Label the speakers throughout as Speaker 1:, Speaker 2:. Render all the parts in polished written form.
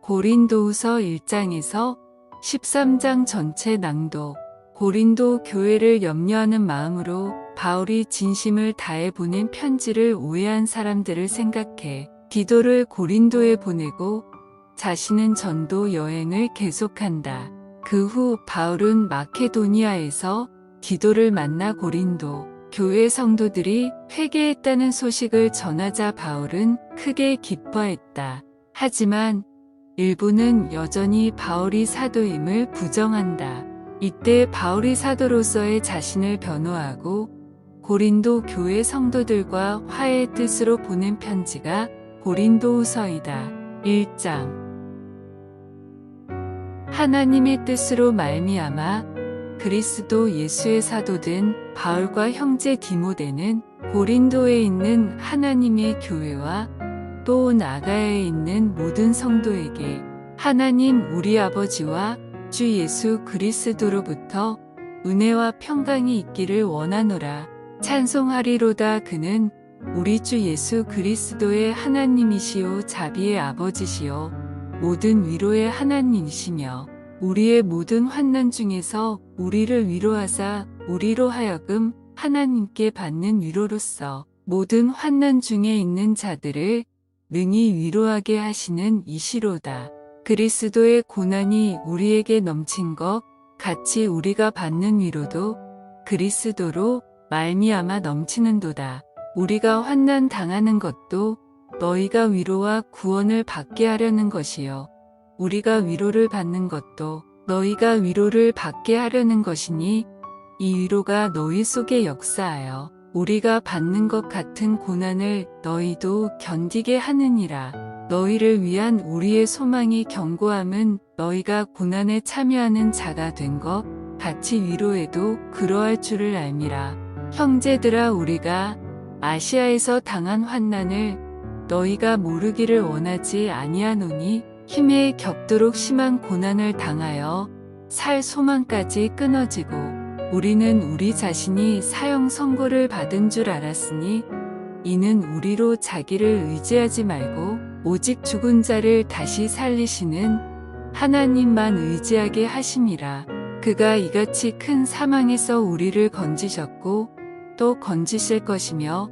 Speaker 1: 고린도후서 1장에서 13장 전체 낭독. 고린도 교회를 염려하는 마음으로 바울이 진심을 다해 보낸 편지를 오해한 사람들을 생각해 디도를 고린도에 보내고 자신은 전도 여행을 계속한다. 그 후 바울은 마케도니아에서 디도를 만나 고린도 교회 성도들이 회개했다는 소식을 전하자 바울은 크게 기뻐했다. 하지만 일부는 여전히 바울이 사도임을 부정한다. 이때 바울이 사도로서의 자신을 변호하고 고린도 교회 성도들과 화해의 뜻으로 보낸 편지가 고린도후서이다. 1장. 하나님의 뜻으로 말미암아 그리스도 예수의 사도된 바울과 형제 디모데는 고린도에 있는 하나님의 교회와 또 아가야에 있는 모든 성도에게 하나님 우리 아버지와 주 예수 그리스도로부터 은혜와 평강이 있기를 원하노라. 찬송하리로다. 그는 우리 주 예수 그리스도의 하나님이시요 자비의 아버지시요 모든 위로의 하나님이시며 우리의 모든 환난 중에서 우리를 위로하사 우리로 하여금 하나님께 받는 위로로서 모든 환난 중에 있는 자들을 능히 위로하게 하시는 이시로다. 그리스도의 고난이 우리에게 넘친 것 같이 우리가 받는 위로도 그리스도로 말미암아 넘치는도다. 우리가 환난 당하는 것도 너희가 위로와 구원을 받게 하려는 것이요 우리가 위로를 받는 것도 너희가 위로를 받게 하려는 것이니 이 위로가 너희 속에 역사하여 우리가 받는 것 같은 고난을 너희도 견디게 하느니라. 너희를 위한 우리의 소망이 견고함은 너희가 고난에 참여하는 자가 된 것 같이 위로에도 그러할 줄을 알미라. 형제들아, 우리가 아시아에서 당한 환난을 너희가 모르기를 원하지 아니하노니 힘에 겹도록 심한 고난을 당하여 살 소망까지 끊어지고 우리는 우리 자신이 사형 선고를 받은 줄 알았으니 이는 우리로 자기를 의지하지 말고 오직 죽은 자를 다시 살리시는 하나님만 의지하게 하심이라. 그가 이같이 큰 사망에서 우리를 건지셨고 또 건지실 것이며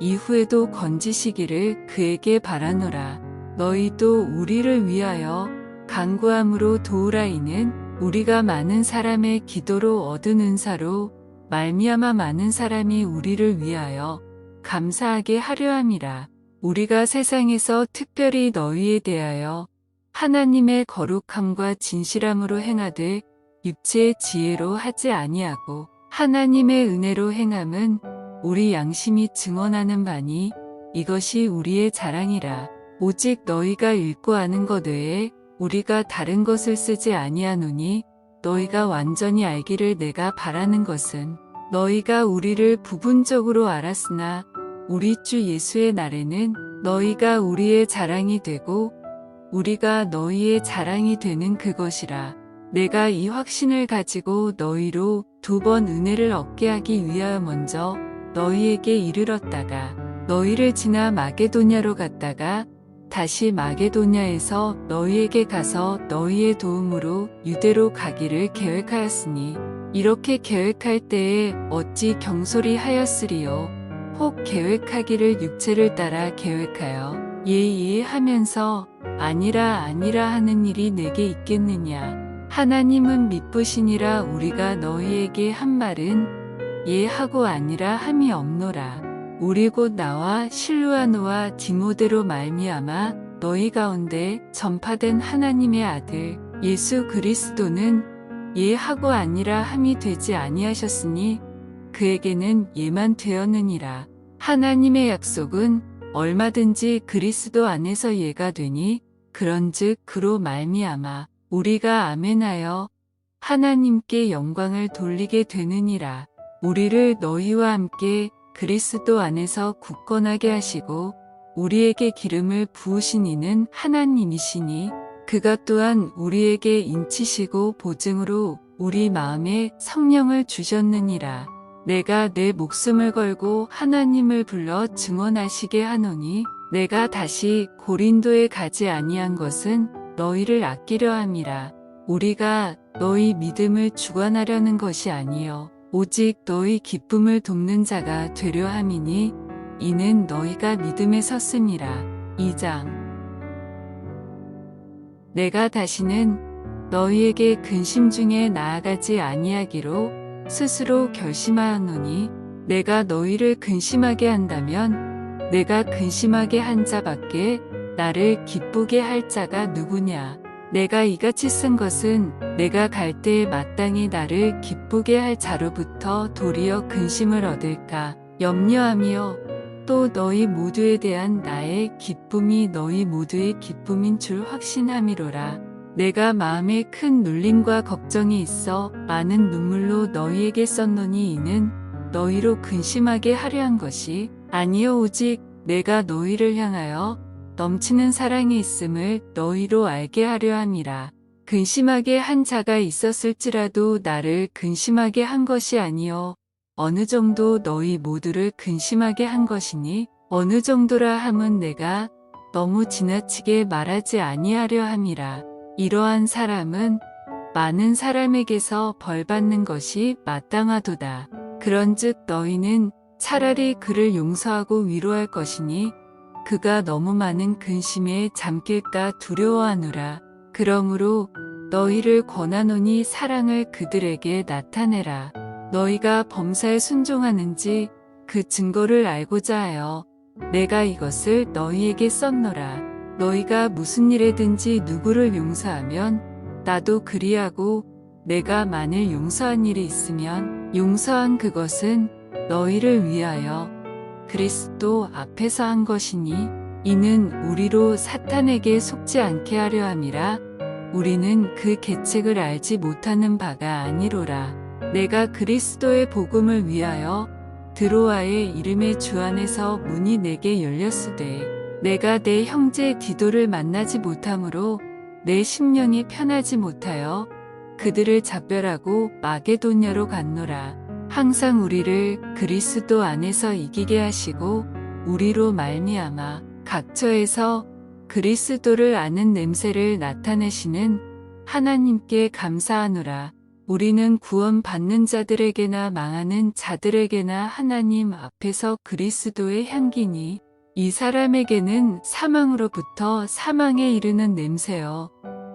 Speaker 1: 이후에도 건지시기를 그에게 바라노라. 너희도 우리를 위하여 간구함으로 도우라. 이는 우리가 많은 사람의 기도로 얻은 은사로 말미암아 많은 사람이 우리를 위하여 감사하게 하려 함이라. 우리가 세상에서 특별히 너희에 대하여 하나님의 거룩함과 진실함으로 행하되 육체의 지혜로 하지 아니하고 하나님의 은혜로 행함은 우리 양심이 증언하는 바니 이것이 우리의 자랑이라. 오직 너희가 읽고 아는 것 외에 우리가 다른 것을 쓰지 아니하노니 너희가 완전히 알기를 내가 바라는 것은 너희가 우리를 부분적으로 알았으나 우리 주 예수의 날에는 너희가 우리의 자랑이 되고 우리가 너희의 자랑이 되는 그것이라. 내가 이 확신을 가지고 너희로 2번 은혜를 얻게 하기 위하여 먼저 너희에게 이르렀다가 너희를 지나 마게도냐로 갔다가 다시 마게도냐에서 너희에게 가서 너희의 도움으로 유대로 가기를 계획하였으니 이렇게 계획할 때에 어찌 경솔히 하였으리요. 혹 계획하기를 육체를 따라 계획하여 하면서 아니라 하는 일이 내게 있겠느냐. 하나님은 미쁘시니라. 우리가 너희에게 한 말은 하고 아니라 함이 없노라. 우리 곧 나와 실루아노와 디모데로 말미암아 너희 가운데 전파된 하나님의 아들 예수 그리스도는 하고 아니라 함이 되지 아니하셨으니 그에게는 만 되었느니라. 하나님의 약속은 얼마든지 그리스도 안에서 가 되니 그런즉 그로 말미암아 우리가 아멘하여 하나님께 영광을 돌리게 되느니라. 우리를 너희와 함께 그리스도 안에서 굳건하게 하시고 우리에게 기름을 부으신 이는 하나님이시니 그가 또한 우리에게 인치시고 보증으로 우리 마음에 성령을 주셨느니라. 내가 내 목숨을 걸고 하나님을 불러 증언하시게 하노니 내가 다시 고린도에 가지 아니한 것은 너희를 아끼려 함이라. 우리가 너희 믿음을 주관하려는 것이 아니요 오직 너희 기쁨을 돕는 자가 되려 함이니 이는 너희가 믿음에 섰음이라. 2장. 내가 다시는 너희에게 근심 중에 나아가지 아니하기로 스스로 결심하였노니 내가 너희를 근심하게 한다면 내가 근심하게 한 자밖에 나를 기쁘게 할 자가 누구냐. 내가 이같이 쓴 것은 내가 갈 때에 마땅히 나를 기쁘게 할 자로부터 도리어 근심을 얻을까 염려하며 또 너희 모두에 대한 나의 기쁨이 너희 모두의 기쁨인 줄 확신함이로라. 내가 마음에 큰 눌림과 걱정이 있어 많은 눈물로 너희에게 썼노니 이는 너희로 근심하게 하려 한 것이 아니요 오직 내가 너희를 향하여 넘치는 사랑이 있음을 너희로 알게 하려 함이라. 근심하게 한 자가 있었을지라도 나를 근심하게 한 것이 아니요 어느 정도 너희 모두를 근심하게 한 것이니 어느 정도라 함은 내가 너무 지나치게 말하지 아니하려 함이라. 이러한 사람은 많은 사람에게서 벌받는 것이 마땅하도다. 그런즉 너희는 차라리 그를 용서하고 위로할 것이니 그가 너무 많은 근심에 잠길까 두려워하노라. 그러므로 너희를 권하노니 사랑을 그들에게 나타내라. 너희가 범사에 순종하는지 그 증거를 알고자 하여 내가 이것을 너희에게 썼노라. 너희가 무슨 일에든지 누구를 용서하면 나도 그리하고 내가 만일 용서한 일이 있으면 용서한 그것은 너희를 위하여 그리스도 앞에서 한 것이니 이는 우리로 사탄에게 속지 않게 하려 함이라. 우리는 그 계책을 알지 못하는 바가 아니로라. 내가 그리스도의 복음을 위하여 드로아의 이름의 주 안에서 문이 내게 열렸으되 내가 내 형제 디도를 만나지 못하므로 내 심령이 편하지 못하여 그들을 작별하고 마게도냐로 갔노라. 항상 우리를 그리스도 안에서 이기게 하시고 우리로 말미암아 각처에서 그리스도를 아는 냄새를 나타내시는 하나님께 감사하노라. 우리는 구원 받는 자들에게나 망하는 자들에게나 하나님 앞에서 그리스도의 향기니 이 사람에게는 사망으로부터 사망에 이르는 냄새요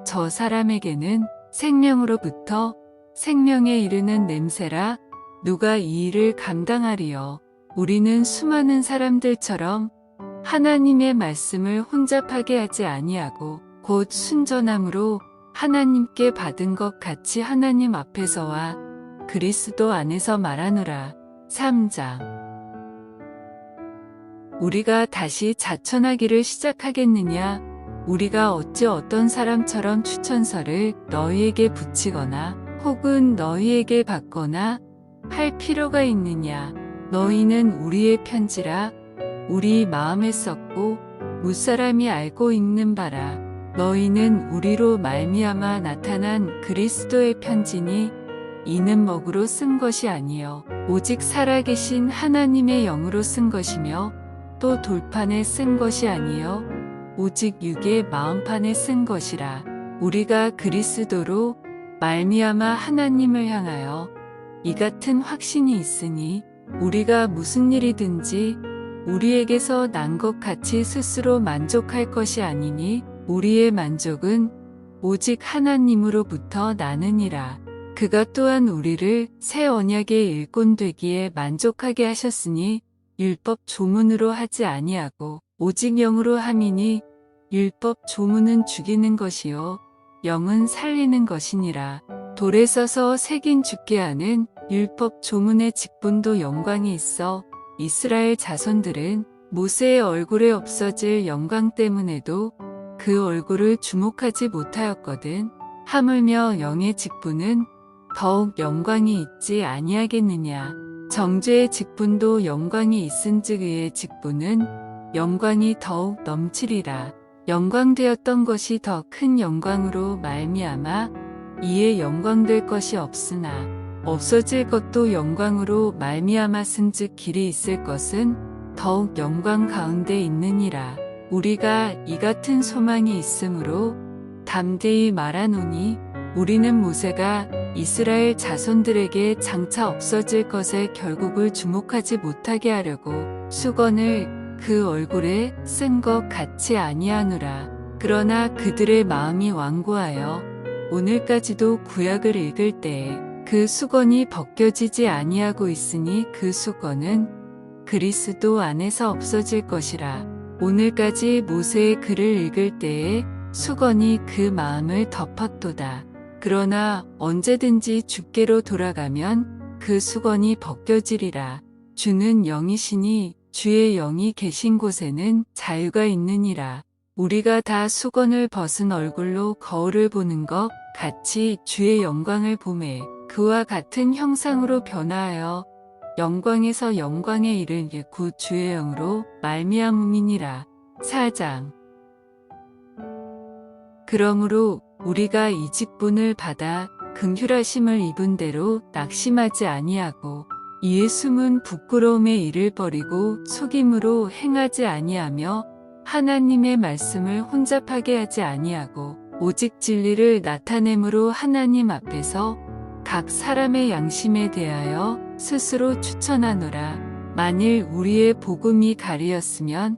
Speaker 1: 저 사람에게는 생명으로부터 생명에 이르는 냄새라. 누가 이 일을 감당하리요. 우리는 수많은 사람들처럼 하나님의 말씀을 혼잡하게 하지 아니하고 곧 순전함으로 하나님께 받은 것 같이 하나님 앞에서와 그리스도 안에서 말하노라. 3장. 우리가 다시 자천하기를 시작하겠느냐? 우리가 어찌 어떤 사람처럼 추천서를 너희에게 붙이거나 혹은 너희에게 받거나 할 필요가 있느냐? 너희는 우리의 편지라 우리 마음에 썼고 무사람이 알고 읽는 바라. 너희는 우리로 말미암아 나타난 그리스도의 편지니 이는 먹으로 쓴 것이 아니요 오직 살아계신 하나님의 영으로 쓴 것이며 또 돌판에 쓴 것이 아니요 오직 육의 마음판에 쓴 것이라. 우리가 그리스도로 말미암아 하나님을 향하여 이 같은 확신이 있으니 우리가 무슨 일이든지 우리에게서 난 것 같이 스스로 만족할 것이 아니니 우리의 만족은 오직 하나님으로부터 나느니라. 그가 또한 우리를 새 언약의 일꾼 되기에 만족하게 하셨으니 율법 조문으로 하지 아니하고 오직 영으로 함이니 율법 조문은 죽이는 것이요 영은 살리는 것이니라. 돌에 써서 새긴 죽게 하는 율법 조문의 직분도 영광이 있어 이스라엘 자손들은 모세의 얼굴에 없어질 영광 때문에도 그 얼굴을 주목하지 못하였거든. 하물며 영의 직분은 더욱 영광이 있지 아니하겠느냐. 정죄의 직분도 영광이 있은즉 의의 직분은 영광이 더욱 넘치리라. 영광되었던 것이 더 큰 영광으로 말미암아 이에 영광될 것이 없으나 없어질 것도 영광으로 말미암았은즉 길이 있을 것은 더욱 영광 가운데 있느니라. 우리가 이 같은 소망이 있으므로 담대히 말하노니 우리는 모세가 이스라엘 자손들에게 장차 없어질 것에 결국을 주목하지 못하게 하려고 수건을 그 얼굴에 쓴 것 같이 아니하노라. 그러나 그들의 마음이 완고하여 오늘까지도 구약을 읽을 때에 그 수건이 벗겨지지 아니하고 있으니 그 수건은 그리스도 안에서 없어질 것이라. 오늘까지 모세의 글을 읽을 때에 수건이 그 마음을 덮었도다. 그러나 언제든지 주께로 돌아가면 그 수건이 벗겨지리라. 주는 영이시니 주의 영이 계신 곳에는 자유가 있느니라. 우리가 다 수건을 벗은 얼굴로 거울을 보는 것 같이 주의 영광을 보매 그와 같은 형상으로 변화하여 영광에서 영광에 이르게 곧 주의 영으로 말미암음이니라. 4장. 그러므로 우리가 이 직분을 받아 긍휼하심을 입은 대로 낙심하지 아니하고 이에 숨은 부끄러움의 일을 버리고 속임으로 행하지 아니하며 하나님의 말씀을 혼잡하게 하지 아니하고 오직 진리를 나타냄으로 하나님 앞에서 각 사람의 양심에 대하여 스스로 추천하노라. 만일 우리의 복음이 가리었으면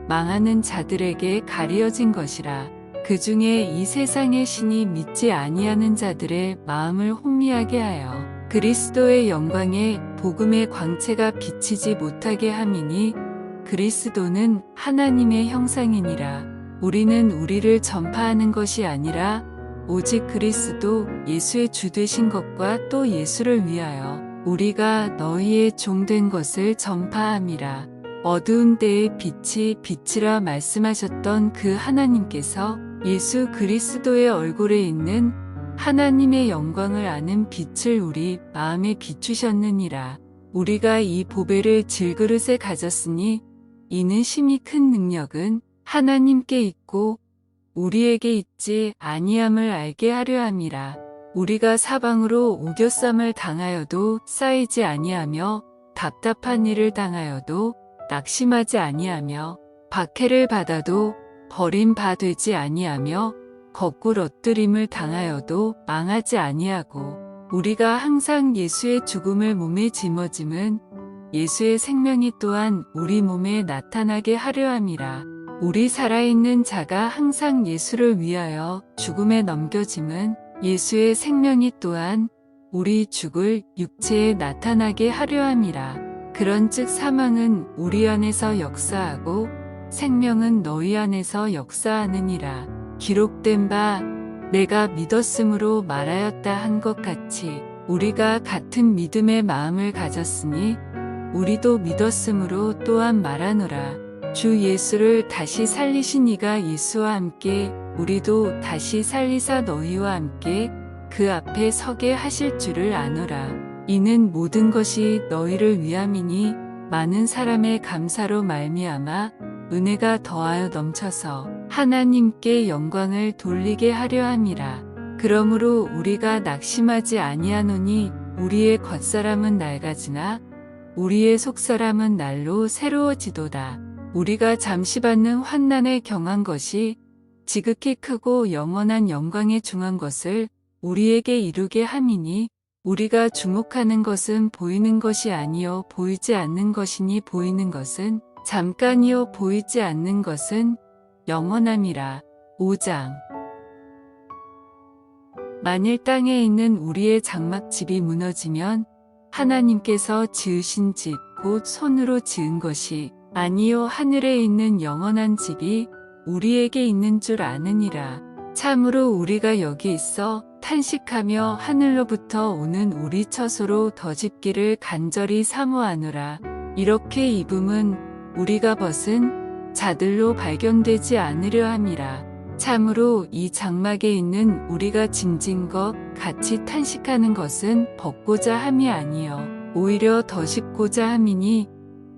Speaker 1: 망하는 자들에게 가리어진 것이라. 그 중에 이 세상의 신이 믿지 아니하는 자들의 마음을 혼미하게 하여 그리스도의 영광에 복음의 광채가 비치지 못하게 함이니 그리스도는 하나님의 형상이니라. 우리는 우리를 전파하는 것이 아니라 오직 그리스도 예수의 주 되신 것과 또 예수를 위하여 우리가 너희의 종 된 것을 전파함이라. 어두운 때에 빛이 빛이라 말씀하셨던 그 하나님께서 예수 그리스도의 얼굴에 있는 하나님의 영광을 아는 빛을 우리 마음에 비추셨느니라. 우리가 이 보배를 질그릇에 가졌으니 이는 심히 큰 능력은 하나님께 있고 우리에게 있지 아니함을 알게 하려 함이라. 우리가 사방으로 우겨쌈을 당하여도 쌓이지 아니하며 답답한 일을 당하여도 낙심하지 아니하며 박해를 받아도 버림받지 아니하며 거꾸로 엎드림을 당하여도 망하지 아니하고 우리가 항상 예수의 죽음을 몸에 짊어짐은 예수의 생명이 또한 우리 몸에 나타나게 하려 함이라. 우리 살아있는 자가 항상 예수를 위하여 죽음에 넘겨짐은 예수의 생명이 또한 우리 죽을 육체에 나타나게 하려 함이라. 그런즉 사망은 우리 안에서 역사하고 생명은 너희 안에서 역사하느니라. 기록된 바 내가 믿었으므로 말하였다 한 것 같이 우리가 같은 믿음의 마음을 가졌으니 우리도 믿었으므로 또한 말하노라. 주 예수를 다시 살리신 이가 예수와 함께 우리도 다시 살리사 너희와 함께 그 앞에 서게 하실 줄을 아노라. 이는 모든 것이 너희를 위함이니 많은 사람의 감사로 말미암아 은혜가 더하여 넘쳐서 하나님께 영광을 돌리게 하려 함이라. 그러므로 우리가 낙심하지 아니하노니 우리의 겉사람은 낡아지나 우리의 속사람은 날로 새로워지도다. 우리가 잠시 받는 환난에 경한 것이 지극히 크고 영원한 영광에 중한 것을 우리에게 이루게 함이니 우리가 주목하는 것은 보이는 것이 아니요 보이지 않는 것이니 보이는 것은 잠깐이요 보이지 않는 것은 영원함이라. 5장. 만일 땅에 있는 우리의 장막집이 무너지면 하나님께서 지으신 집 곧 손으로 지은 것이 아니요 하늘에 있는 영원한 집이 우리에게 있는 줄 아느니라. 참으로 우리가 여기 있어 탄식하며 하늘로부터 오는 우리 처소로 더 집기를 간절히 사모하노라. 이렇게 입음은 우리가 벗은 자들로 발견되지 않으려 함이라. 참으로 이 장막에 있는 우리가 짐진 것 같이 탄식하는 것은 벗고자 함이 아니요 오히려 더 씹고자 함이니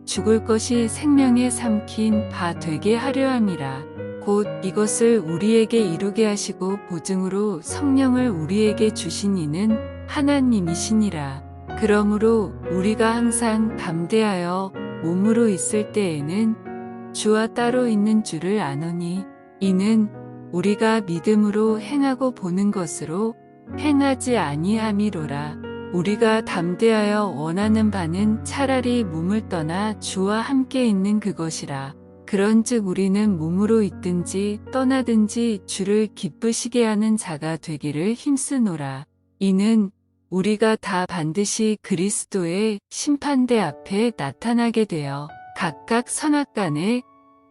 Speaker 1: 죽을 것이 생명에 삼킨 바 되게 하려 함이라. 곧 이것을 우리에게 이루게 하시고 보증으로 성령을 우리에게 주신 이는 하나님이시니라. 그러므로 우리가 항상 담대하여 몸으로 있을 때에는 주와 따로 있는 줄을 아노니 이는 우리가 믿음으로 행하고 보는 것으로 행하지 아니함이로라. 우리가 담대하여 원하는 바는 차라리 몸을 떠나 주와 함께 있는 그것이라. 그런즉 우리는 몸으로 있든지 떠나든지 주를 기쁘시게 하는 자가 되기를 힘쓰노라. 이는 우리가 다 반드시 그리스도의 심판대 앞에 나타나게 되어 각각 선악간에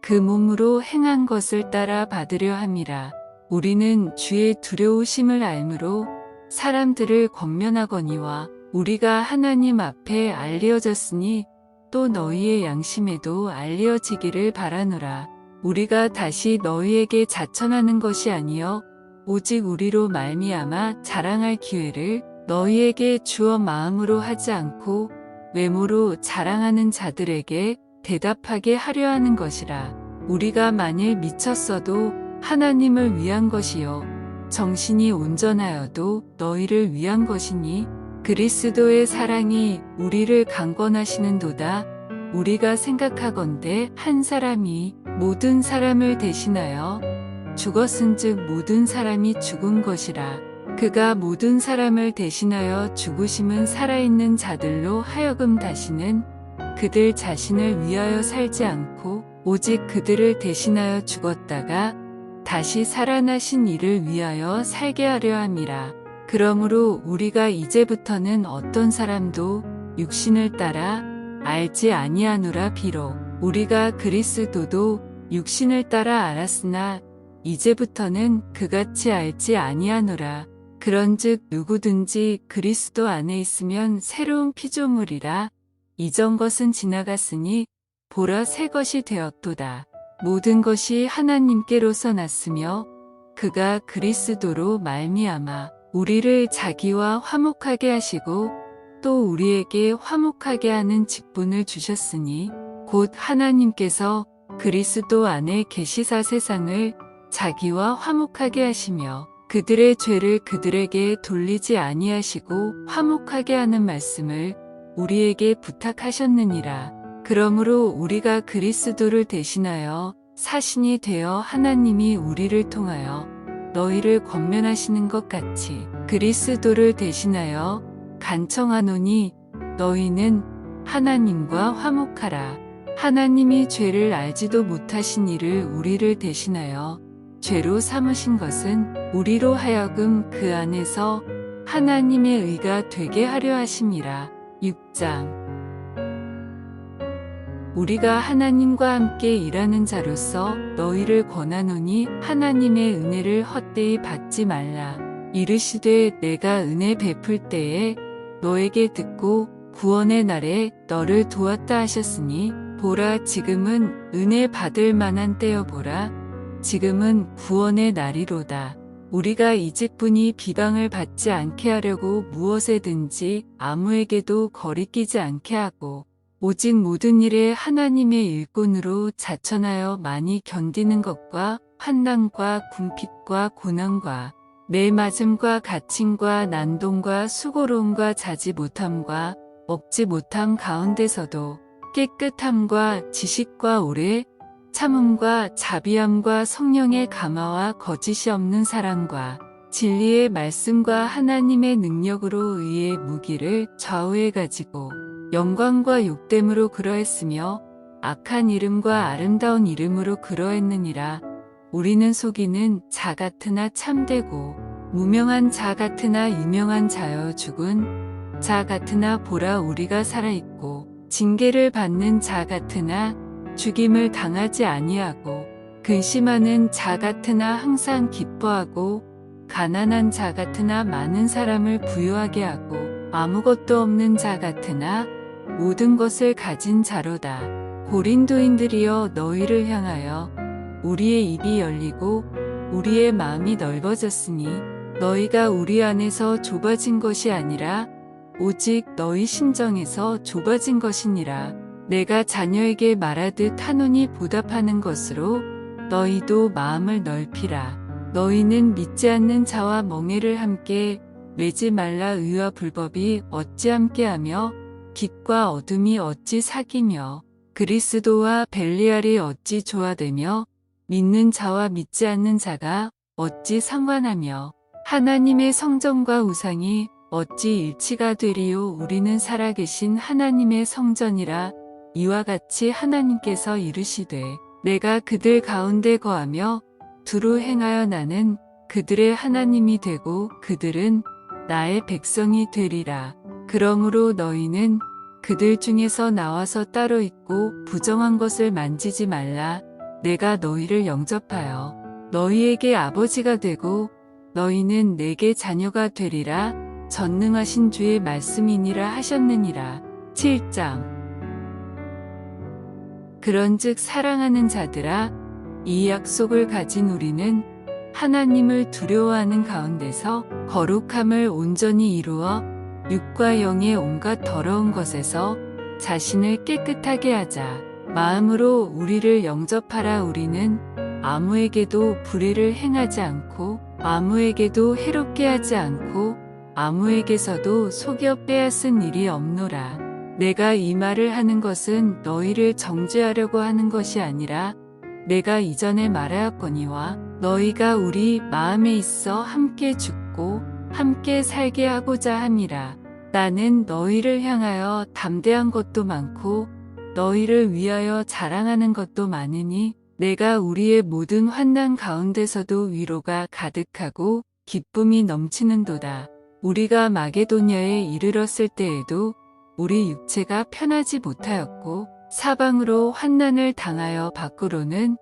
Speaker 1: 그 몸으로 행한 것을 따라 받으려 함이라. 우리는 주의 두려우심을 알므로 사람들을 권면하거니와 우리가 하나님 앞에 알려졌으니 또 너희의 양심에도 알려지기를 바라노라. 우리가 다시 너희에게 자천하는 것이 아니요 오직 우리로 말미암아 자랑할 기회를 너희에게 주어 마음으로 하지 않고 외모로 자랑하는 자들에게 대답하게 하려 하는 것이라. 우리가 만일 미쳤어도 하나님을 위한 것이요 정신이 온전하여도 너희를 위한 것이니 그리스도의 사랑이 우리를 강권하시는도다. 우리가 생각하건대 한 사람이 모든 사람을 대신하여 죽었은즉 모든 사람이 죽은 것이라. 그가 모든 사람을 대신하여 죽으심은 살아있는 자들로 하여금 다시는 그들 자신을 위하여 살지 않고 오직 그들을 대신하여 죽었다가 다시 살아나신 이를 위하여 살게 하려 함이라. 그러므로 우리가 이제부터는 어떤 사람도 육신을 따라 알지 아니하노라. 비록 우리가 그리스도도 육신을 따라 알았으나 이제부터는 그같이 알지 아니하노라. 그런즉 누구든지 그리스도 안에 있으면 새로운 피조물이라. 이전 것은 지나갔으니 보라 새 것이 되었도다. 모든 것이 하나님께로서 났으며 그가 그리스도로 말미암아 우리를 자기와 화목하게 하시고 또 우리에게 화목하게 하는 직분을 주셨으니 곧 하나님께서 그리스도 안에 계시사 세상을 자기와 화목하게 하시며 그들의 죄를 그들에게 돌리지 아니하시고 화목하게 하는 말씀을 우리에게 부탁하셨느니라. 그러므로 우리가 그리스도를 대신하여 사신이 되어 하나님이 우리를 통하여 너희를 권면하시는 것 같이 그리스도를 대신하여 간청하노니 너희는 하나님과 화목하라. 하나님이 죄를 알지도 못하신 이를 우리를 대신하여 죄로 삼으신 것은 우리로 하여금 그 안에서 하나님의 의가 되게 하려 하심이라. 6장 우리가 하나님과 함께 일하는 자로서 너희를 권하노니 하나님의 은혜를 헛되이 받지 말라. 이르시되 내가 은혜 베풀 때에 너에게 듣고 구원의 날에 너를 도왔다 하셨으니 보라 지금은 은혜 받을 만한 때여 보라 지금은 구원의 날이로다. 우리가 이직분이 비방을 받지 않게 하려고 무엇에든지 아무에게도 거리끼지 않게 하고 오직 모든 일에 하나님의 일꾼으로 자천하여 많이 견디는 것과 환난과 궁핍과 고난과 매맞음과 갇힘과 난동과 수고로움과 자지 못함과 먹지 못함 가운데서도 깨끗함과 지식과 오래 참음과 자비함과 성령의 감화와 거짓이 없는 사랑과 진리의 말씀과 하나님의 능력으로 의의 무기를 좌우해 가지고 영광과 욕됨으로 그러했으며 악한 이름과 아름다운 이름으로 그러했느니라. 우리는 속이는 자 같으나 참되고 무명한 자 같으나 유명한 자여 죽은 자 같으나 보라 우리가 살아있고 징계를 받는 자 같으나 죽임을 당하지 아니하고 근심하는 자 같으나 항상 기뻐하고 가난한 자 같으나 많은 사람을 부유하게 하고 아무것도 없는 자 같으나 모든 것을 가진 자로다. 고린도인들이여 너희를 향하여 우리의 입이 열리고 우리의 마음이 넓어졌으니 너희가 우리 안에서 좁아진 것이 아니라 오직 너희 심정에서 좁아진 것이니라. 내가 자녀에게 말하듯 하노니 보답하는 것으로 너희도 마음을 넓히라. 너희는 믿지 않는 자와 멍에를 함께 매지 말라. 의와 불법이 어찌 함께하며 빛과 어둠이 어찌 사귀며 그리스도와 벨리알이 어찌 조화되며 믿는 자와 믿지 않는 자가 어찌 상관하며 하나님의 성전과 우상이 어찌 일치가 되리요. 우리는 살아계신 하나님의 성전이라. 이와 같이 하나님께서 이르시되 내가 그들 가운데 거하며 두루 행하여 나는 그들의 하나님이 되고 그들은 나의 백성이 되리라. 그러므로 너희는 그들 중에서 나와서 따로 있고 부정한 것을 만지지 말라. 내가 너희를 영접하여 너희에게 아버지가 되고 너희는 내게 자녀가 되리라. 전능하신 주의 말씀이니라 하셨느니라. 7장. 그런즉 사랑하는 자들아, 이 약속을 가진 우리는 하나님을 두려워하는 가운데서 거룩함을 온전히 이루어 육과 영의 온갖 더러운 것에서 자신을 깨끗하게 하자. 마음으로 우리를 영접하라. 우리는 아무에게도 불의를 행하지 않고 아무에게도 해롭게 하지 않고 아무에게서도 속여 빼앗은 일이 없노라. 내가 이 말을 하는 것은 너희를 정죄하려고 하는 것이 아니라 내가 이전에 말하였거니와 너희가 우리 마음에 있어 함께 죽고 함께 살게 하고자 함이라. 나는 너희를 향하여 담대한 것도 많고 너희를 위하여 자랑하는 것도 많으니 내가 우리의 모든 환난 가운데서도 위로가 가득하고 기쁨이 넘치는도다. 우리가 마게도냐에 이르렀을 때에도 우리 육체가 편하지 못하였고 사방으로 환난을 당하여 밖으로는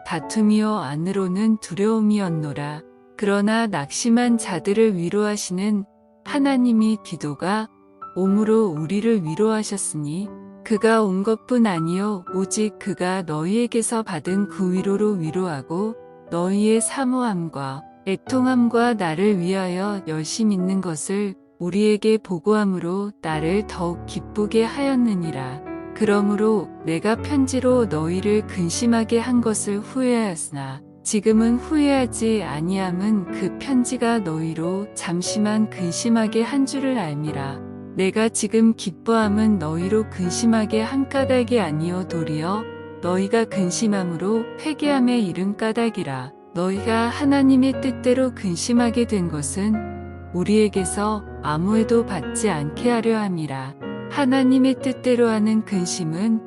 Speaker 1: 다툼이요 안으로는 두려움이었노라. 그러나 낙심한 자들을 위로하시는 하나님이 디도가 옴으로 우리를 위로하셨으니 그가 온 것뿐 아니요 오직 그가 너희에게서 받은 그 위로로 위로하고 너희의 사모함과 애통함과 나를 위하여 열심 있는 것을 우리에게 보고함으로 나를 더욱 기쁘게 하였느니라. 그러므로 내가 편지로 너희를 근심하게 한 것을 후회하였으나 지금은 후회하지 아니함은 그 편지가 너희로 잠시만 근심하게 한 줄을 알미라. 내가 지금 기뻐함은 너희로 근심하게 한 까닭이 아니요 도리어 너희가 근심함으로 회개함에 이른 까닭이라. 너희가 하나님의 뜻대로 근심하게 된 것은 우리에게서 아무에도 받지 않게 하려 함이라. 하나님의 뜻대로 하는 근심은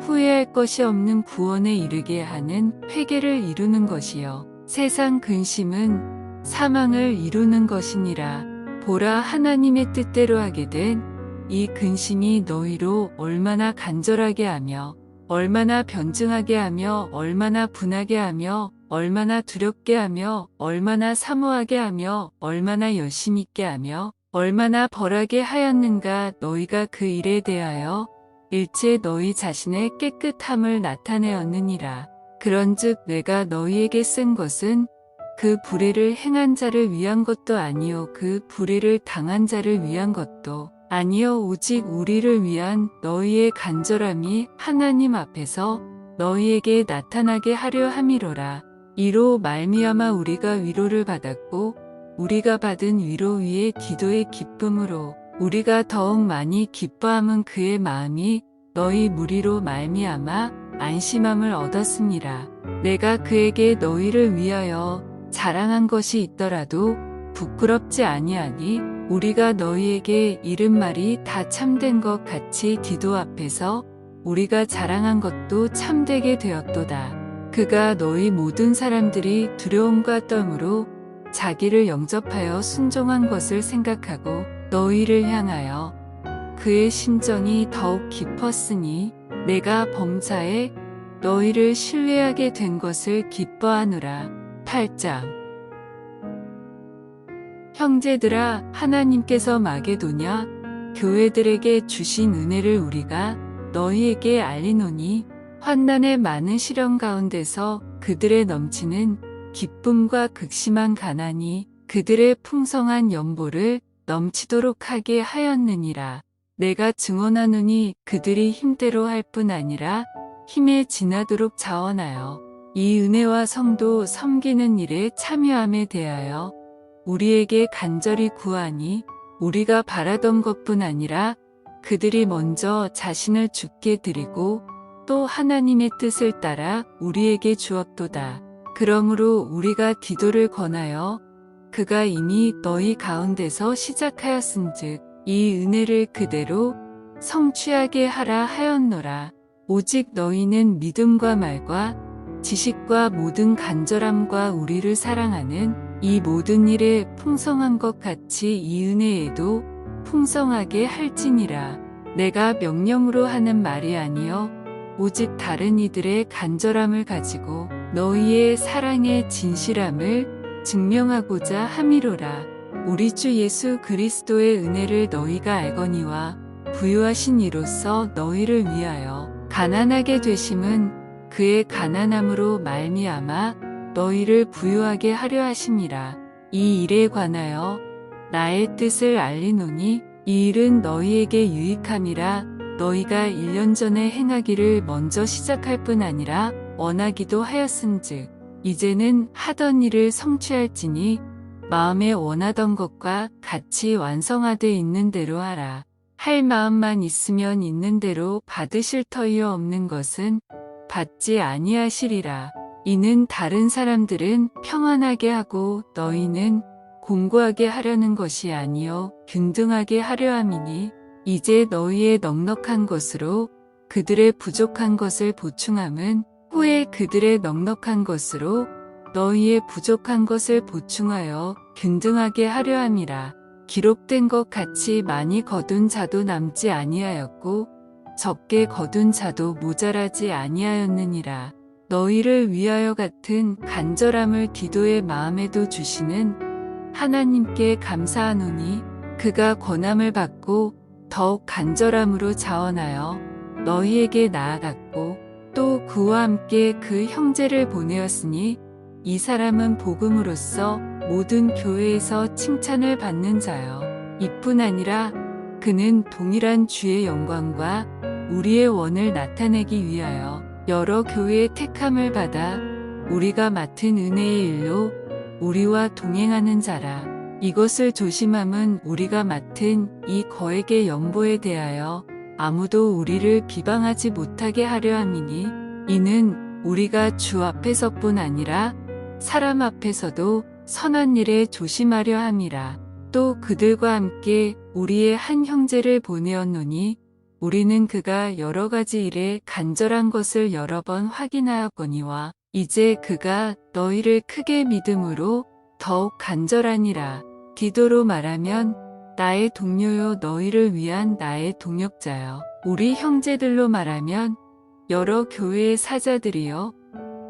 Speaker 1: 후회할 것이 없는 구원에 이르게 하는 회개를 이루는 것이요 세상 근심은 사망을 이루는 것이니라. 보라, 하나님의 뜻대로 하게 된 이 근심이 너희로 얼마나 간절하게 하며 얼마나 변증하게 하며 얼마나 분하게 하며 얼마나 두렵게 하며 얼마나 사모하게 하며 얼마나 열심 있게 하며 얼마나 벌하게 하였는가. 너희가 그 일에 대하여 일체 너희 자신의 깨끗함을 나타내었느니라. 그런즉 내가 너희에게 쓴 것은 그 불의를 행한 자를 위한 것도 아니요 그 불의를 당한 자를 위한 것도 아니요 오직 우리를 위한 너희의 간절함이 하나님 앞에서 너희에게 나타나게 하려 함이로라. 이로 말미암아 우리가 위로를 받았고 우리가 받은 위로 위에 디도의 기쁨으로 우리가 더욱 많이 기뻐함은 그의 마음이 너희 무리로 말미암아 안심함을 얻었습니다. 내가 그에게 너희를 위하여 자랑한 것이 있더라도 부끄럽지 아니하니 우리가 너희에게 이른 말이 다 참된 것 같이 디도 앞에서 우리가 자랑한 것도 참되게 되었도다. 그가 너희 모든 사람들이 두려움과 떨므로 자기를 영접하여 순종한 것을 생각하고 너희를 향하여 그의 심정이 더욱 깊었으니 내가 범사에 너희를 신뢰하게 된 것을 기뻐하노라. 8장. 형제들아, 하나님께서 마게도냐 교회들에게 주신 은혜를 우리가 너희에게 알리노니 환난의 많은 시련 가운데서 그들의 넘치는 기쁨과 극심한 가난이 그들의 풍성한 연보를 넘치도록 하게 하였느니라. 내가 증언하노니 그들이 힘대로 할 뿐 아니라 힘에 지나도록 자원하여 이 은혜와 성도 섬기는 일에 참여함에 대하여 우리에게 간절히 구하니 우리가 바라던 것뿐 아니라 그들이 먼저 자신을 주께 드리고 또 하나님의 뜻을 따라 우리에게 주었도다. 그러므로 우리가 기도를 권하여 그가 이미 너희 가운데서 시작하였은즉 이 은혜를 그대로 성취하게 하라 하였노라. 오직 너희는 믿음과 말과 지식과 모든 간절함과 우리를 사랑하는 이 모든 일에 풍성한 것 같이 이 은혜에도 풍성하게 할지니라. 내가 명령으로 하는 말이 아니요 오직 다른 이들의 간절함을 가지고 너희의 사랑의 진실함을 증명하고자 함이로라. 우리 주 예수 그리스도의 은혜를 너희가 알거니와 부유하신 이로써 너희를 위하여 가난하게 되심은 그의 가난함으로 말미암아 너희를 부유하게 하려 하심이라. 이 일에 관하여 나의 뜻을 알리노니 이 일은 너희에게 유익함이라. 너희가 1년 전에 행하기를 먼저 시작할 뿐 아니라 원하기도 하였은즉 이제는 하던 일을 성취할지니 마음에 원하던 것과 같이 완성하되 있는 대로 하라. 할 마음만 있으면 있는 대로 받으실 터이요 없는 것은 받지 아니하시리라. 이는 다른 사람들은 평안하게 하고 너희는 공고하게 하려는 것이 아니요 균등하게 하려 함이니 이제 너희의 넉넉한 것으로 그들의 부족한 것을 보충함은 후에 그들의 넉넉한 것으로 너희의 부족한 것을 보충하여 균등하게 하려 함이라. 기록된 것 같이 많이 거둔 자도 남지 아니하였고 적게 거둔 자도 모자라지 아니하였느니라. 너희를 위하여 같은 간절함을 기도의 마음에도 주시는 하나님께 감사하노니 그가 권함을 받고 더욱 간절함으로 자원하여 너희에게 나아갔고 또 그와 함께 그 형제를 보내었으니 이 사람은 복음으로써 모든 교회에서 칭찬을 받는 자요. 이뿐 아니라 그는 동일한 주의 영광과 우리의 원을 나타내기 위하여 여러 교회의 택함을 받아 우리가 맡은 은혜의 일로 우리와 동행하는 자라. 이것을 조심함은 우리가 맡은 이 거액의 연보에 대하여 아무도 우리를 비방하지 못하게 하려 함이니 이는 우리가 주 앞에서뿐 아니라 사람 앞에서도 선한 일에 조심하려 함이라. 또 그들과 함께 우리의 한 형제를 보내었노니 우리는 그가 여러 가지 일에 간절한 것을 여러 번 확인하였거니와 이제 그가 너희를 크게 믿음으로 더욱 간절하니라. 디도로 말하면 나의 동료요 너희를 위한 나의 동역자요. 우리 형제들로 말하면 여러 교회의 사자들이요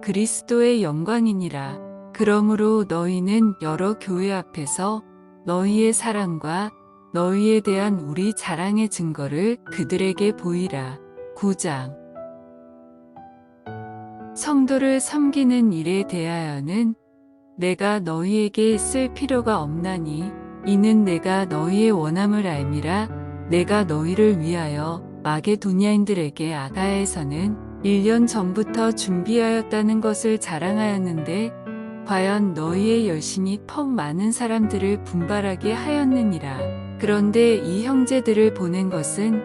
Speaker 1: 그리스도의 영광이니라. 그러므로 너희는 여러 교회 앞에서 너희의 사랑과 너희에 대한 우리 자랑의 증거를 그들에게 보이라. 9장 성도를 섬기는 일에 대하여는 내가 너희에게 쓸 필요가 없나니 이는 내가 너희의 원함을 알미라. 내가 너희를 위하여 마게도니아인들에게 아가야에서는 1년 전부터 준비하였다는 것을 자랑하였는데 과연 너희의 열심이 퍽 많은 사람들을 분발하게 하였느니라. 그런데 이 형제들을 보낸 것은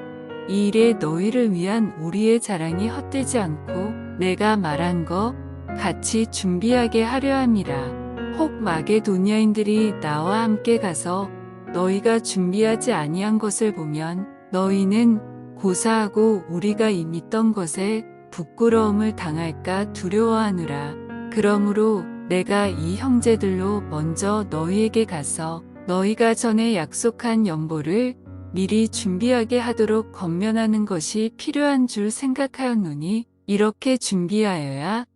Speaker 1: 이 일에 너희를 위한 우리의 자랑이 헛되지 않고 내가 말한 것 같이 준비하게 하려 함이라. 혹 마게도니아인들이 나와 함께 가서 너희가 준비하지 아니한 것을 보면 너희는 고사하고 우리가 이 믿던 것에 부끄러움을 당할까 두려워하느라. 그러므로 내가 이 형제들로 먼저 너희에게 가서 너희가 전에 약속한 연보를 미리 준비하게 하도록 권면하는 것이 필요한 줄 생각하였노니 이렇게 준비하여야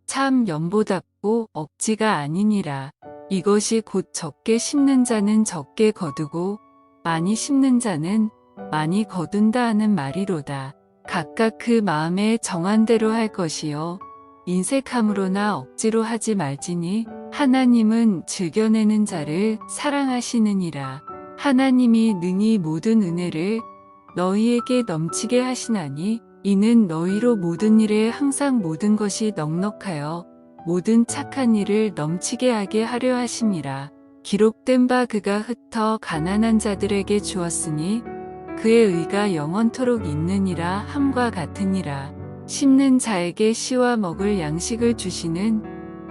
Speaker 1: 참 연보답고 억지가 아니니라. 이것이 곧 적게 심는 자는 적게 거두고 많이 심는 자는 많이 거둔다 하는 말이로다. 각각 그 마음에 정한 대로 할 것이요 인색함으로나 억지로 하지 말지니 하나님은 즐겨내는 자를 사랑하시느니라. 하나님이 능히 모든 은혜를 너희에게 넘치게 하시나니 이는 너희로 모든 일에 항상 모든 것이 넉넉하여 모든 착한 일을 넘치게 하게 하려 하심이라. 기록된 바 그가 흩어 가난한 자들에게 주었으니 그의 의가 영원토록 있느니라 함과 같으니라. 심는 자에게 씨와 먹을 양식을 주시는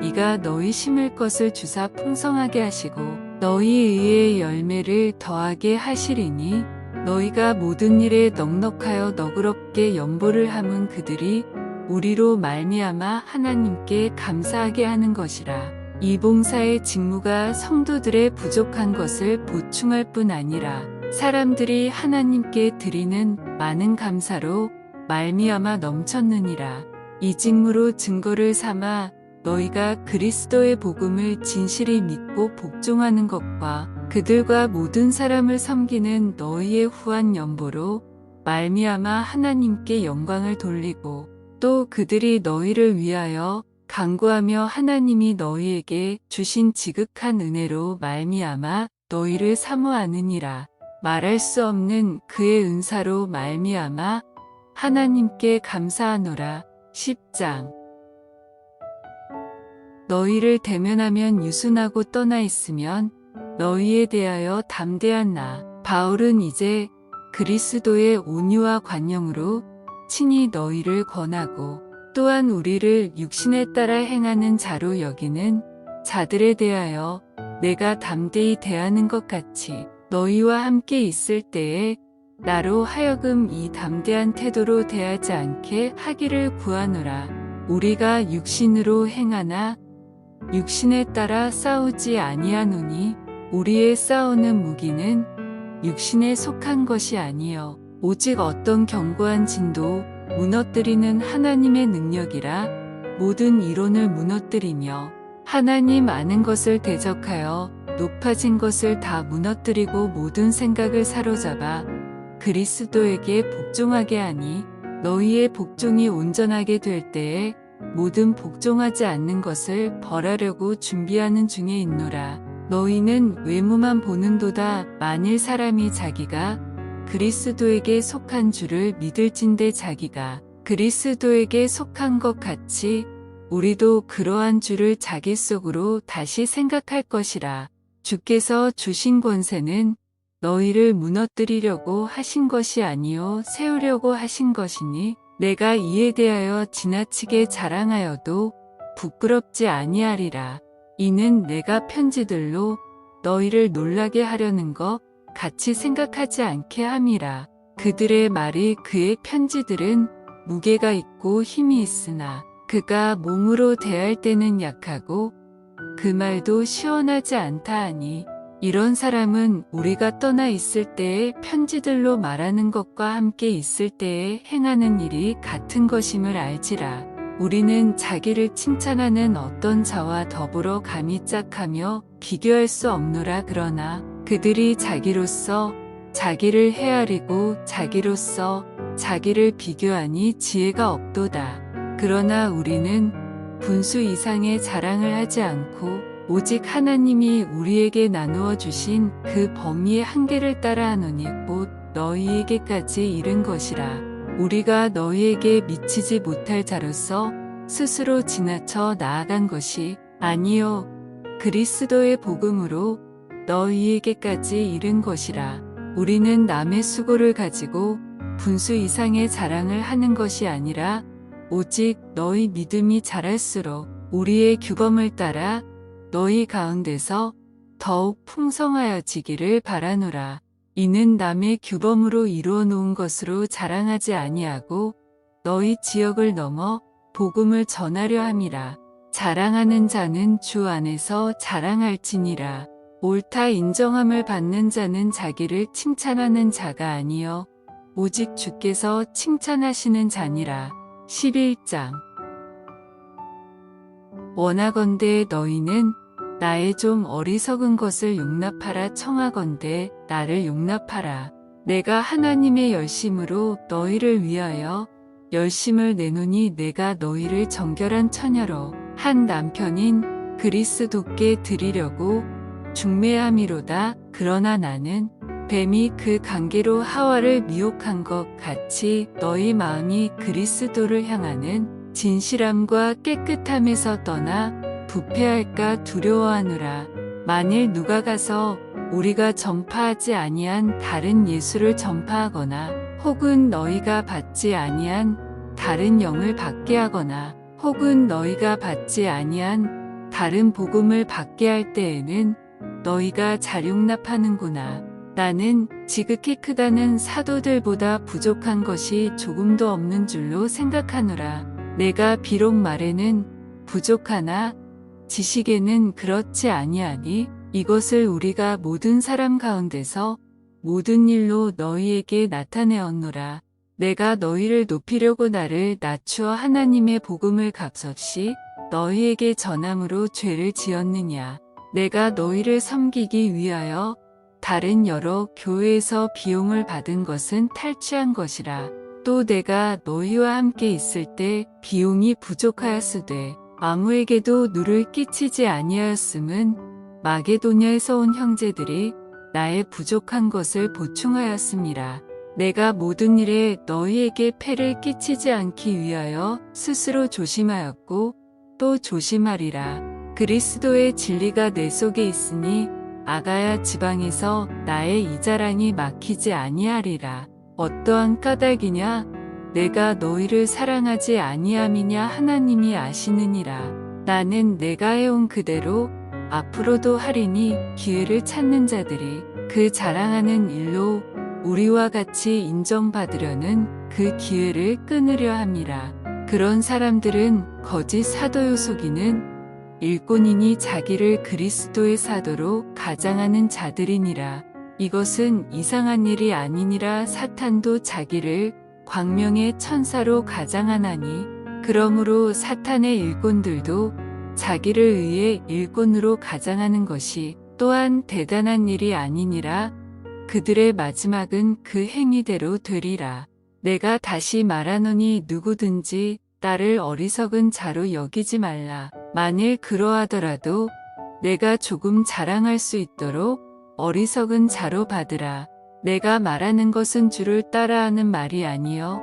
Speaker 1: 이가 너희 심을 것을 주사 풍성하게 하시고 너희 의의 열매를 더하게 하시리니 너희가 모든 일에 넉넉하여 너그럽게 연보를 함은 그들이 우리로 말미암아 하나님께 감사하게 하는 것이라. 이 봉사의 직무가 성도들의 부족한 것을 보충할 뿐 아니라 사람들이 하나님께 드리는 많은 감사로 말미암아 넘쳤느니라. 이 직무로 증거를 삼아 너희가 그리스도의 복음을 진실히 믿고 복종하는 것과 그들과 모든 사람을 섬기는 너희의 후한 연보로 말미암아 하나님께 영광을 돌리고 또 그들이 너희를 위하여 간구하며 하나님이 너희에게 주신 지극한 은혜로 말미암아 너희를 사모하느니라. 말할 수 없는 그의 은사로 말미암아 하나님께 감사하노라. 10장. 너희를 대면하면 유순하고 떠나 있으면 너희에 대하여 담대한 나 바울은 이제 그리스도의 온유와 관용으로 친히 너희를 권하고 또한 우리를 육신에 따라 행하는 자로 여기는 자들에 대하여 내가 담대히 대하는 것 같이 너희와 함께 있을 때에 나로 하여금 이 담대한 태도로 대하지 않게 하기를 구하노라. 우리가 육신으로 행하나 육신에 따라 싸우지 아니하노니 우리의 싸우는 무기는 육신에 속한 것이 아니요 오직 어떤 견고한 진도 무너뜨리는 하나님의 능력이라. 모든 이론을 무너뜨리며 하나님 아는 것을 대적하여 높아진 것을 다 무너뜨리고 모든 생각을 사로잡아 그리스도에게 복종하게 하니 너희의 복종이 온전하게 될 때에 모든 복종하지 않는 것을 벌하려고 준비하는 중에 있노라. 너희는 외모만 보는도다. 만일 사람이 자기가 그리스도에게 속한 줄을 믿을진대 자기가 그리스도에게 속한 것 같이 우리도 그러한 줄을 자기 속으로 다시 생각할 것이라. 주께서 주신 권세는 너희를 무너뜨리려고 하신 것이 아니요 세우려고 하신 것이니 내가 이에 대하여 지나치게 자랑하여도 부끄럽지 아니하리라. 이는 내가 편지들로 너희를 놀라게 하려는 것 같이 생각하지 않게 함이라. 그들의 말이 그의 편지들은 무게가 있고 힘이 있으나 그가 몸으로 대할 때는 약하고 그 말도 시원하지 않다 하니 이런 사람은 우리가 떠나 있을 때에 편지들로 말하는 것과 함께 있을 때에 행하는 일이 같은 것임을 알지라. 우리는 자기를 칭찬하는 어떤 자와 더불어 감히 짝하며 비교할 수 없노라. 그러나 그들이 자기로서 자기를 헤아리고 자기로서 자기를 비교하니 지혜가 없도다. 그러나 우리는 분수 이상의 자랑을 하지 않고 오직 하나님이 우리에게 나누어 주신 그 범위의 한계를 따라하노니 곧 너희에게까지 이른 것이라. 우리가 너희에게 미치지 못할 자로서 스스로 지나쳐 나아간 것이 아니요 그리스도의 복음으로 너희에게까지 이른 것이라. 우리는 남의 수고를 가지고 분수 이상의 자랑을 하는 것이 아니라 오직 너희 믿음이 자랄수록 우리의 규범을 따라 너희 가운데서 더욱 풍성하여지기를 바라노라. 이는 남의 규범으로 이루어 놓은 것으로 자랑하지 아니하고 너희 지역을 넘어 복음을 전하려 함이라. 자랑하는 자는 주 안에서 자랑할지니라. 옳다 인정함을 받는 자는 자기를 칭찬하는 자가 아니요 오직 주께서 칭찬하시는 자니라. 11장. 원하건대 너희는 나의 좀 어리석은 것을 용납하라. 청하건대 나를 용납하라. 내가 하나님의 열심으로 너희를 위하여 열심을 내노니 내가 너희를 정결한 처녀로 한 남편인 그리스도께 드리려고 중매함이로다. 그러나 나는 뱀이 그 관계로 하와를 미혹한 것 같이 너희 마음이 그리스도를 향하는 진실함과 깨끗함에서 떠나 부패할까 두려워하노라. 만일 누가 가서 우리가 전파하지 아니한 다른 예수를 전파하거나 혹은 너희가 받지 아니한 다른 영을 받게 하거나 혹은 너희가 받지 아니한 다른 복음을 받게 할 때에는 너희가 잘 용납하는구나. 나는 지극히 크다는 사도들보다 부족한 것이 조금도 없는 줄로 생각하노라. 내가 비록 말에는 부족하나 지식에는 그렇지 아니하니 이것을 우리가 모든 사람 가운데서 모든 일로 너희에게 나타내었노라. 내가 너희를 높이려고 나를 낮추어 하나님의 복음을 값없이 너희에게 전함으로 죄를 지었느냐. 내가 너희를 섬기기 위하여 다른 여러 교회에서 비용을 받은 것은 탈취한 것이라. 또 내가 너희와 함께 있을 때 비용이 부족하였으되 아무에게도 누를 끼치지 아니하였음은 마게도냐에서 온 형제들이 나의 부족한 것을 보충하였음이라. 내가 모든 일에 너희에게 폐를 끼치지 않기 위하여 스스로 조심하였고 또 조심하리라. 그리스도의 진리가 내 속에 있으니 아가야 지방에서 나의 이 자랑이 막히지 아니하리라. 어떠한 까닭이냐? 내가 너희를 사랑하지 아니함이냐? 하나님이 아시느니라. 나는 내가 해온 그대로 앞으로도 하리니 기회를 찾는 자들이 그 자랑하는 일로 우리와 같이 인정받으려는 그 기회를 끊으려 함이라. 그런 사람들은 거짓 사도요 속이는 일꾼이니 자기를 그리스도의 사도로 가장하는 자들이니라. 이것은 이상한 일이 아니니라. 사탄도 자기를 광명의 천사로 가장하나니 그러므로 사탄의 일꾼들도 자기를 의해 일꾼으로 가장하는 것이 또한 대단한 일이 아니니라. 그들의 마지막은 그 행위대로 되리라. 내가 다시 말하노니 누구든지 나를 어리석은 자로 여기지 말라. 만일 그러하더라도 내가 조금 자랑할 수 있도록 어리석은 자로 받으라. 내가 말하는 것은 주를 따라하는 말이 아니요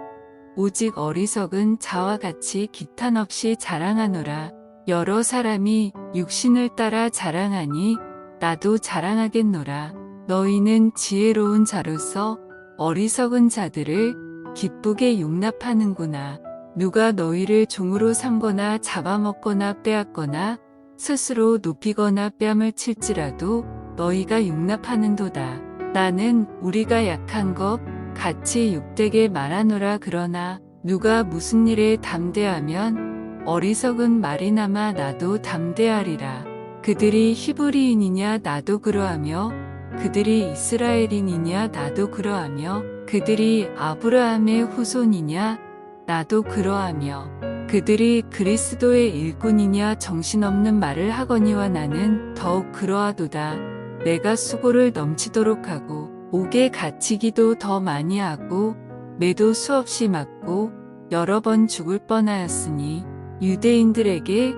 Speaker 1: 오직 어리석은 자와 같이 기탄 없이 자랑하노라. 여러 사람이 육신을 따라 자랑하니 나도 자랑하겠노라. 너희는 지혜로운 자로서 어리석은 자들을 기쁘게 용납하는구나. 누가 너희를 종으로 삼거나 잡아먹거나 빼앗거나 스스로 높이거나 뺨을 칠지라도 너희가 용납하는도다. 나는 우리가 약한 것 같이 욕되게 말하노라. 그러나 누가 무슨 일에 담대하면 어리석은 말이나마 나도 담대하리라. 그들이 히브리인이냐 나도 그러하며 그들이 이스라엘인이냐 나도 그러하며 그들이 아브라함의 후손이냐 나도 그러하며 그들이 그리스도의 일꾼이냐 정신없는 말을 하거니와 나는 더욱 그러하도다. 내가 수고를 넘치도록 하고 옥에 갇히기도 더 많이 하고 매도 수없이 맞고 여러 번 죽을 뻔하였으니 유대인들에게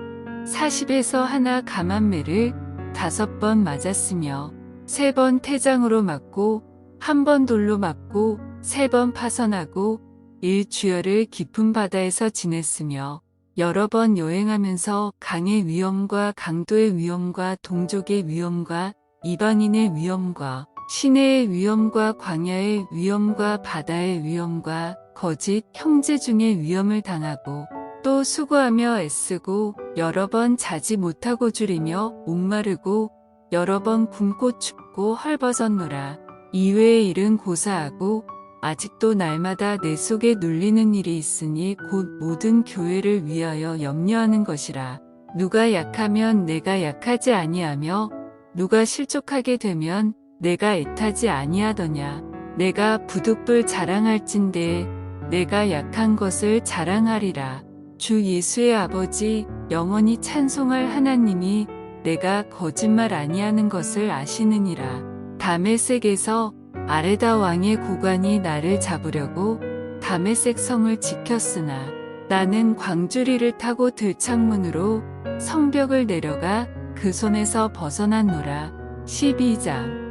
Speaker 1: 40에서 하나 감한매를 5번 맞았으며 3번 태장으로 맞고 1번 돌로 맞고 3번 파선하고 일주열을 깊은 바다에서 지냈으며 여러 번 여행하면서 강의 위험과 강도의 위험과 동족의 위험과 이방인의 위험과 시내의 위험과 광야의 위험과 바다의 위험과 거짓 형제 중의 위험을 당하고 또 수고하며 애쓰고 여러 번 자지 못하고 줄이며 목마르고 여러 번 굶고 춥고 헐벗었노라. 이외의 일은 고사하고 아직도 날마다 내 속에 눌리는 일이 있으니 곧 모든 교회를 위하여 염려하는 것이라. 누가 약하면 내가 약하지 아니하며 누가 실족하게 되면 내가 애타지 아니하더냐. 내가 부득불 자랑할진대 내가 약한 것을 자랑하리라. 주 예수의 아버지 영원히 찬송할 하나님이 내가 거짓말 아니하는 것을 아시느니라. 다메섹에서 아레다 왕의 고관이 나를 잡으려고 다메섹 성을 지켰으나 나는 광주리를 타고 들창문으로 성벽을 내려가 그 손에서 벗어났노라. 12장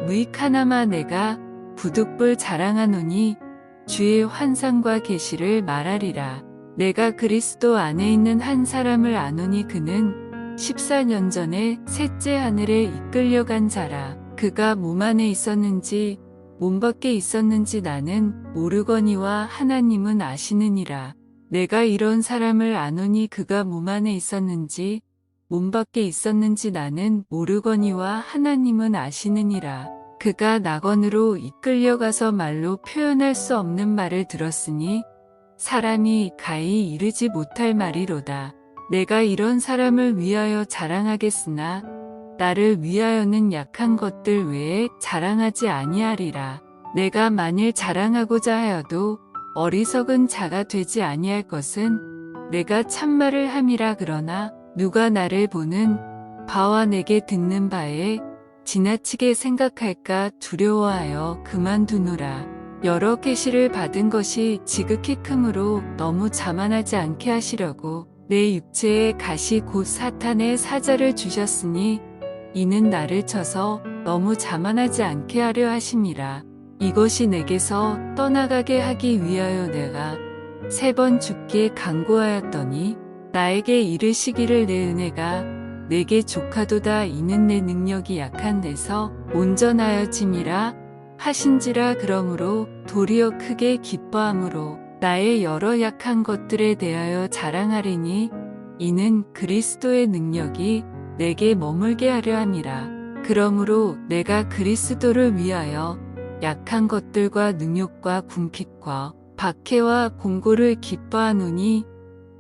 Speaker 1: 무익하나마 내가 부득불 자랑하노니 주의 환상과 계시를 말하리라. 내가 그리스도 안에 있는 한 사람을 아노니 그는 14년 전에 셋째 하늘에 이끌려간 자라. 그가 몸 안에 있었는지 몸 밖에 있었는지 나는 모르거니와 하나님은 아시느니라. 내가 이런 사람을 아노니 그가 몸 안에 있었는지 몸 밖에 있었는지 나는 모르거니와 하나님은 아시느니라. 그가 낙원으로 이끌려가서 말로 표현할 수 없는 말을 들었으니 사람이 가히 이르지 못할 말이로다. 내가 이런 사람을 위하여 자랑하겠으나 나를 위하여는 약한 것들 외에 자랑하지 아니하리라. 내가 만일 자랑하고자 하여도 어리석은 자가 되지 아니할 것은 내가 참말을 함이라. 그러나 누가 나를 보는 바와 내게 듣는 바에 지나치게 생각할까 두려워하여 그만두노라. 여러 계시를 받은 것이 지극히 크므로 너무 자만하지 않게 하시려고 내 육체에 가시 곧 사탄의 사자를 주셨으니 이는 나를 쳐서 너무 자만하지 않게 하려 하심이라. 이것이 내게서 떠나가게 하기 위하여 내가 3번 주께 간구하였더니 나에게 이르시기를 내 은혜가 내게 족하도다. 이는 내 능력이 약한 데서 온전하여짐이라 하신지라. 그러므로 도리어 크게 기뻐함으로 나의 여러 약한 것들에 대하여 자랑하리니 이는 그리스도의 능력이 내게 머물게 하려 함이라. 그러므로 내가 그리스도를 위하여 약한 것들과 능욕과 궁핍과 박해와 공고를 기뻐하노니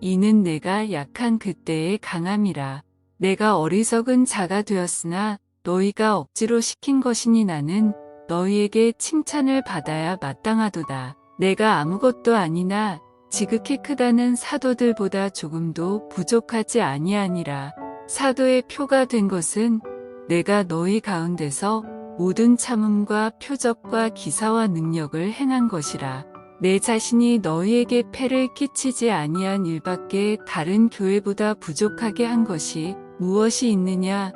Speaker 1: 이는 내가 약한 그때에 강함이라. 내가 어리석은 자가 되었으나 너희가 억지로 시킨 것이니 나는 너희에게 칭찬을 받아야 마땅하도다. 내가 아무것도 아니나 지극히 크다는 사도들보다 조금도 부족하지 아니하니라. 사도의 표가 된 것은 내가 너희 가운데서 모든 참음과 표적과 기사와 능력을 행한 것이라. 내 자신이 너희에게 폐를 끼치지 아니한 일밖에 다른 교회보다 부족하게 한 것이 무엇이 있느냐?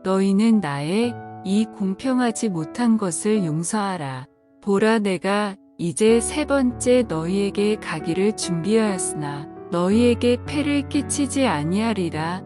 Speaker 1: 너희는 나의 이 공평하지 못한 것을 용서하라. 보라, 내가 이제 3번째 너희에게 가기를 준비하였으나 너희에게 폐를 끼치지 아니하리라.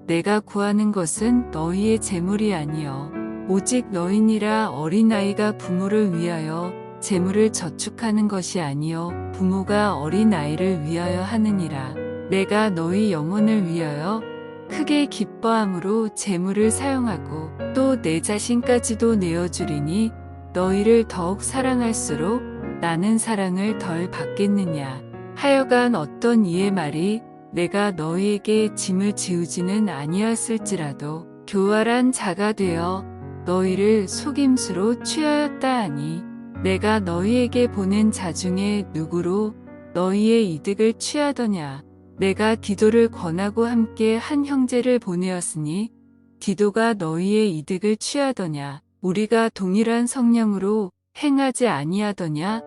Speaker 1: 내가 구하는 것은 너희의 재물이 아니요 오직 너희니라. 어린아이가 부모를 위하여 재물을 저축하는 것이 아니요 부모가 어린아이를 위하여 하느니라. 내가 너희 영혼을 위하여 크게 기뻐함으로 재물을 사용하고 또 내 자신까지도 내어주리니 너희를 더욱 사랑할수록 나는 사랑을 덜 받겠느냐. 하여간 어떤 이의 말이 내가 너희에게 짐을 지우지는 아니었을지라도 교활한 자가 되어 너희를 속임수로 취하였다 하니 내가 너희에게 보낸 자 중에 누구로 너희의 이득을 취하더냐. 내가 디도를 권하고 함께 한 형제를 보내었으니 디도가 너희의 이득을 취하더냐. 우리가 동일한 성령으로 행하지 아니하더냐.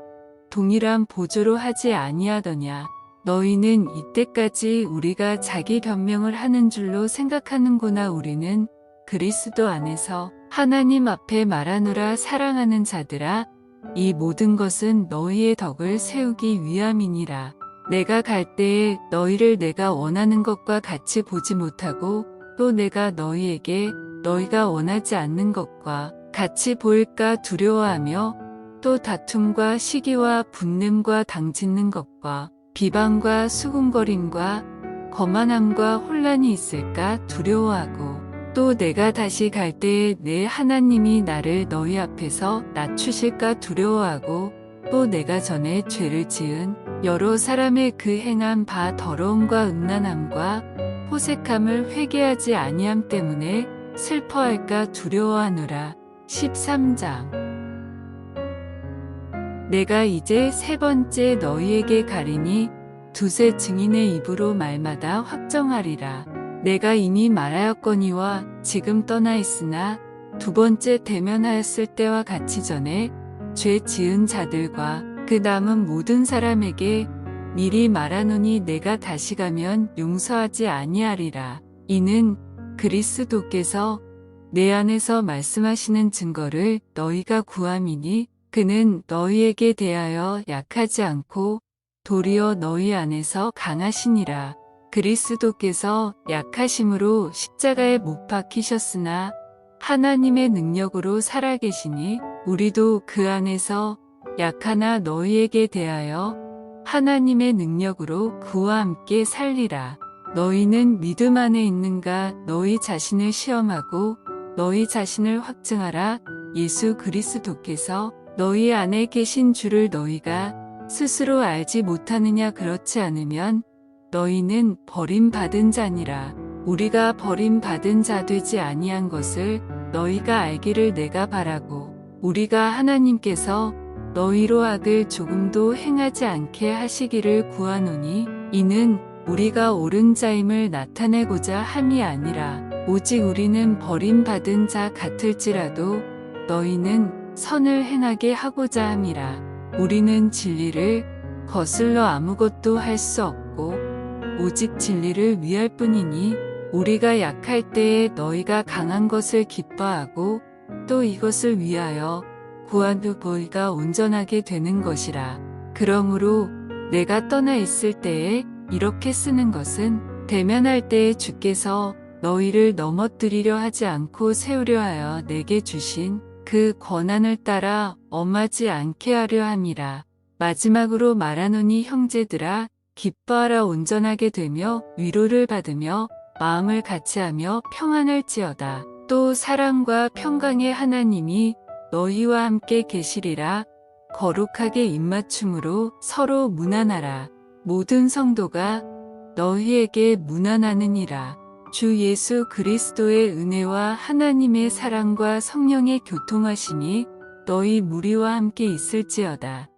Speaker 1: 동일한 보조로 하지 아니하더냐. 너희는 이때까지 우리가 자기 변명을 하는 줄로 생각하는구나. 우리는 그리스도 안에서 하나님 앞에 말하노라. 사랑하는 자들아, 이 모든 것은 너희의 덕을 세우기 위함이니라. 내가 갈 때에 너희를 내가 원하는 것과 같이 보지 못하고 또 내가 너희에게 너희가 원하지 않는 것과 같이 보일까 두려워하며 또 다툼과 시기와 분냄과 당짓는 것과 비방과 수군거림과 거만함과 혼란이 있을까 두려워하고 또 내가 다시 갈 때에 내 하나님이 나를 너희 앞에서 낮추실까 두려워하고 또 내가 전에 죄를 지은 여러 사람의 그 행한 바 더러움과 음란함과 호색함을 회개하지 아니함 때문에 슬퍼할까 두려워하노라. 13장. 내가 이제 3번째 너희에게 가리니 두세 증인의 입으로 말마다 확정하리라. 내가 이미 말하였거니와 지금 떠나 있으나 2번째 대면하였을 때와 같이 전에 죄 지은 자들과 그 남은 모든 사람에게 미리 말하노니 내가 다시 가면 용서하지 아니하리라. 이는 그리스도께서 내 안에서 말씀하시는 증거를 너희가 구함이니 그는 너희에게 대하여 약하지 않고 도리어 너희 안에서 강하시니라. 그리스도께서 약하심으로 십자가에 못 박히셨으나 하나님의 능력으로 살아계시니 우리도 그 안에서 약하나 너희에게 대하여 하나님의 능력으로 그와 함께 살리라. 너희는 믿음 안에 있는가? 너희 자신을 시험하고 너희 자신을 확증하라. 예수 그리스도께서 너희 안에 계신 줄을 너희가 스스로 알지 못하느냐? 그렇지 않으면 너희는 버림받은 자니라. 우리가 버림받은 자 되지 아니한 것을 너희가 알기를 내가 바라고, 우리가 하나님께서 너희로 악을 조금도 행하지 않게 하시기를 구하노니, 이는 우리가 옳은 자임을 나타내고자 함이 아니라 오직 우리는 버림받은 자 같을지라도 너희는 선을 행하게 하고자 함이라. 우리는 진리를 거슬러 아무것도 할 수 없고 오직 진리를 위할 뿐이니, 우리가 약할 때에 너희가 강한 것을 기뻐하고 또 이것을 위하여 구하도 너희가 온전하게 되는 것이라. 그러므로 내가 떠나 있을 때에 이렇게 쓰는 것은 대면할 때에 주께서 너희를 넘어뜨리려 하지 않고 세우려 하여 내게 주신 그 권한을 따라 엄하지 않게 하려 함이라. 마지막으로 말하노니 형제들아, 기뻐하라. 온전하게 되며 위로를 받으며 마음을 같이하며 평안할지어다. 또 사랑과 평강의 하나님이 너희와 함께 계시리라. 거룩하게 입맞춤으로 서로 문안하라. 모든 성도가 너희에게 문안하느니라. 주 예수 그리스도의 은혜와 하나님의 사랑과 성령의 교통하심이 너희 무리와 함께 있을지어다.